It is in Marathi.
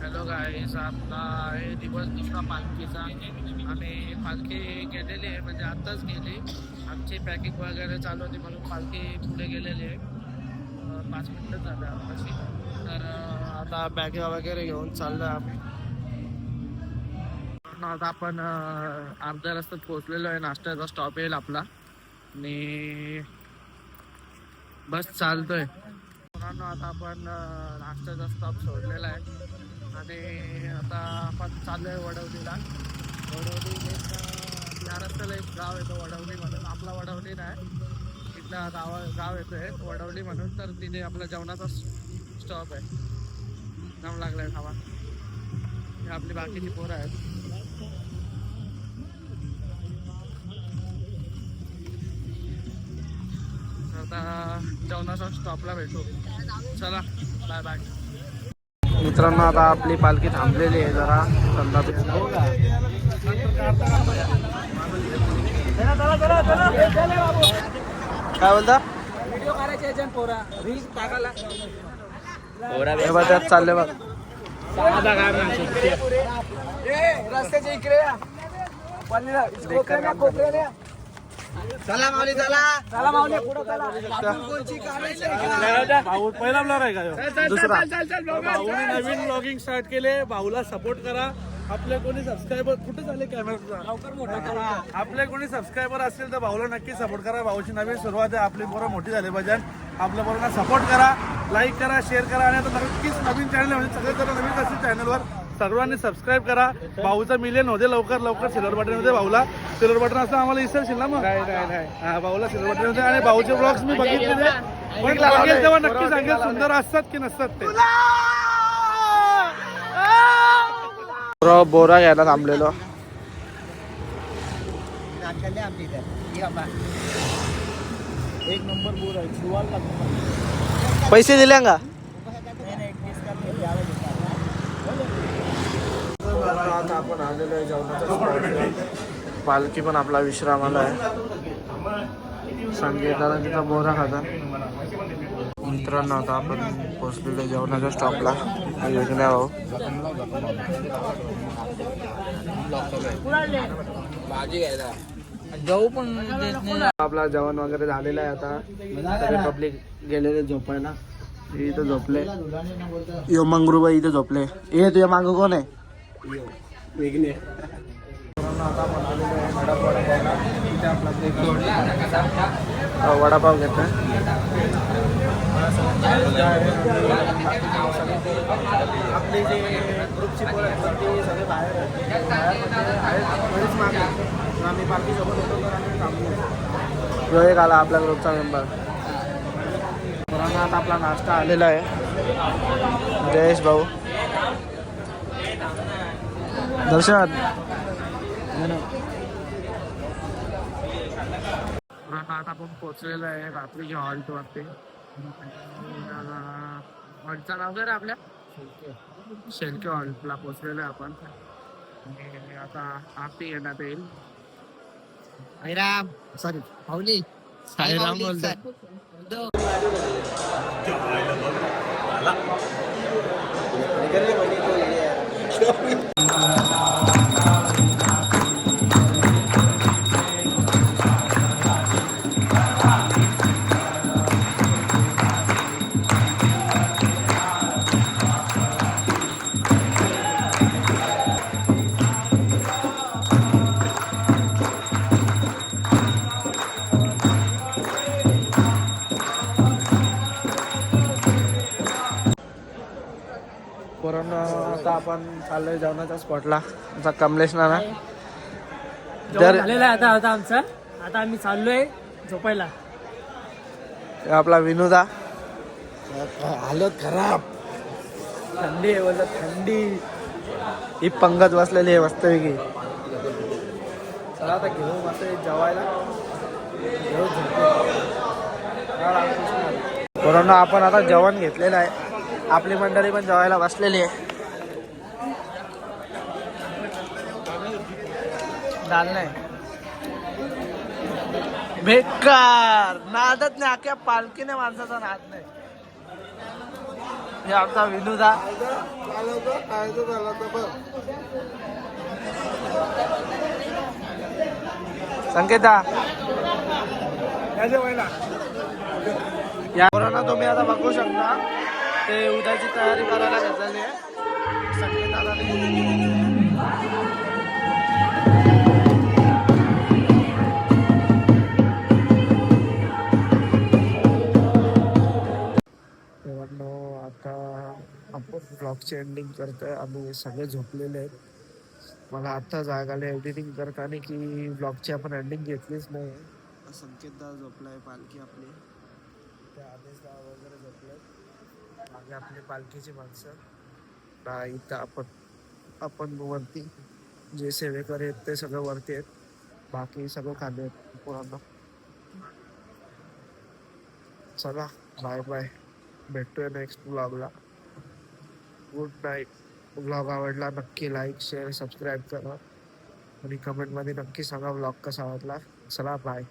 हॅलो गाईस, आपला हे दिवस दुसरा पालखीचा. आम्ही पालखी गेलेली आहे, म्हणजे आत्ताच गेली. आमची पॅकिंग वगैरे चालू होती म्हणून पालखी पुढे गेलेली आहे. 5 मिनिटं झालं आताशी. तर आता बॅग वगैरे घेऊन चाललो आम्ही. आता आपण अर्ध्या रस्त्यात पोहोचलेलो आहे. नाश्त्याचा स्टॉप येईल आपला आणि बस चालतोय. आता आपण नाश्त्याचा स्टॉप सोडलेला आहे आणि आता आपण चाललोय वडवलीला. वडवली या रस्त्याला एक गाव येतो वडवली म्हणून. आपला वडवली नाही, तिथला गाव येतोय वडवली म्हणून. तर तिथे आपला जेवणाचा स्टॉप आहे. जाम लागलाय खावा. हे आपली बाकीची पोरं आहेत. आता जेवणाच्या स्टॉपला भेटू. चला, बाय बाय. मित्रांनो, आता आपली पालखी थांबलेली आहे जरा संतापी. काय बोलता? व्हिडिओ करायचे पोरा रील टाकायला. त्यात चालले बघ. रस्त्याच्या इकडे चला माऊली, चला माऊली, पुढे पहिला ब्लॉग आहे का? दुसरा. भाऊने नवीन ब्लॉगिंग स्टार्ट केले. भाऊला सपोर्ट करा. आपले कोणी सबस्क्रायबर कुठे झाले कॅमेरा लवकर मोठा करा. आपले कोणी सबस्क्रायबर असतील तर भाऊला नक्की सपोर्ट करा. भाऊची नवीन सुरुवात आहे. आपली पोरं मोठी झाली पाहिजे. आपल्या पोरांना सपोर्ट करा, लाईक करा, शेअर करा. आणि आता नक्कीच नवीन चॅनल म्हणजे सगळेजण नवीन असतील चॅनलवर सर्वांनी सबस्क्राईब करा. भाऊचा मिलियन होते लवकर लवकर. सिल्वर बटन होते भाऊला. सिल्वर बटन असं आम्हाला विसरशील ना मग? हा, भाऊला सिल्वर बटन होते. आणि भाऊचे ब्लॉग्स मी बघितले पण बघेल तेव्हा नक्की सांगेल सुंदर असतात की नसतात ते. बोरा घ्यायला थांबलेलो. एक नंबर बोर आहे. पैसे दिले का? आता आपण आलेलो आहे जेवणाच्या. पालखी पण आपला विश्रामाला आहे. संगीताला तिथं बोरा खाता. मित्रांनो, आता आपण पोहोचलेलो आहे जेवणाच्या स्टॉपला. योजना भाऊ जाऊ पण आपला जेवण वगैरे झालेलं आहे. आता पब्लिक गेलेले झोपायला. इथं झोपले. यो मंगरूबाई इथे झोपले. हे तुझ्या मागं कोण आहे? वेगळे. आता आपण आलेलो आहे वडापावला. इथे आपला वडापाव घेतोय. आपली जे ग्रुपची पोरं आहेत ती सगळे बाहेर आहेत. बरीच मागे आम्ही पालखीसोबत होतो तर आम्ही थांबलो. जो एक आला आपल्या ग्रुपचा मेंबर. पोरांना आता आपला नाश्ता आलेला आहे. जयेश भाऊ, दर्शन. आता आपण पोचलेलो आहे रात्रीच्या हॉल्ट वरती. हॉल्टचं नाव काय रे आपल्या? शेलके हॉल्टला पोचलेलो आहे आपण. आणि आता आरती घेण्यात येईल. साईराम, सॉरी पाऊली, साईराम बोलतोय. पोरांना आता आपण चाललोय जेवणाच्या स्पॉटला. आमचा कमलेश नाना झालेला आहे आता आमचं. आता आम्ही चाललोय झोपायला. आपला विनोदा. हालत खराब. थंडी आहे बोलत. थंडी ही पंगत बसलेली आहे मस्तपैकी. चला आता घेऊ मस्त जेवायला. पोरांना आपण आता जेवण घेतलेलं आहे. आपली मंडळी पण जेवायला बसलेली आहे. दाल नाही बेकार. नादच नाही. अख्या पालखीने माणसाचा नाद नाही. हे आमचा विनोदा. संकेता या पोरांना तुम्ही आता बघू शकता ते उद्याची तयारी करायला घेतलेली आहे. संकेताला आता आपण ब्लॉगची एंडिंग करतोय. आम्ही सगळे झोपलेले आहेत. मला आता जाग आली एडिटिंग करताना की ब्लॉगची आपण एंडिंग घेतलीच नाही. संकेतदा झोपलाय, पालखी आपली त्या आदेशदा वगैरे झोपले. मागे आपली पालखीची माणसं इथं आपण वरती जे सेवेकरी आहेत ते सगळं वरती आहेत. बाकी सगळं खाली आहेत पुन्हा. चला बाय बाय, भेटतोय नेक्स्ट ब्लॉगला. Good night. ब्लॉग आवडला नक्की लाईक शेअर सबस्क्राईब करा आणि कमेंटमध्ये नक्की सांगा ब्लॉग कसा वाटला. चला बाय.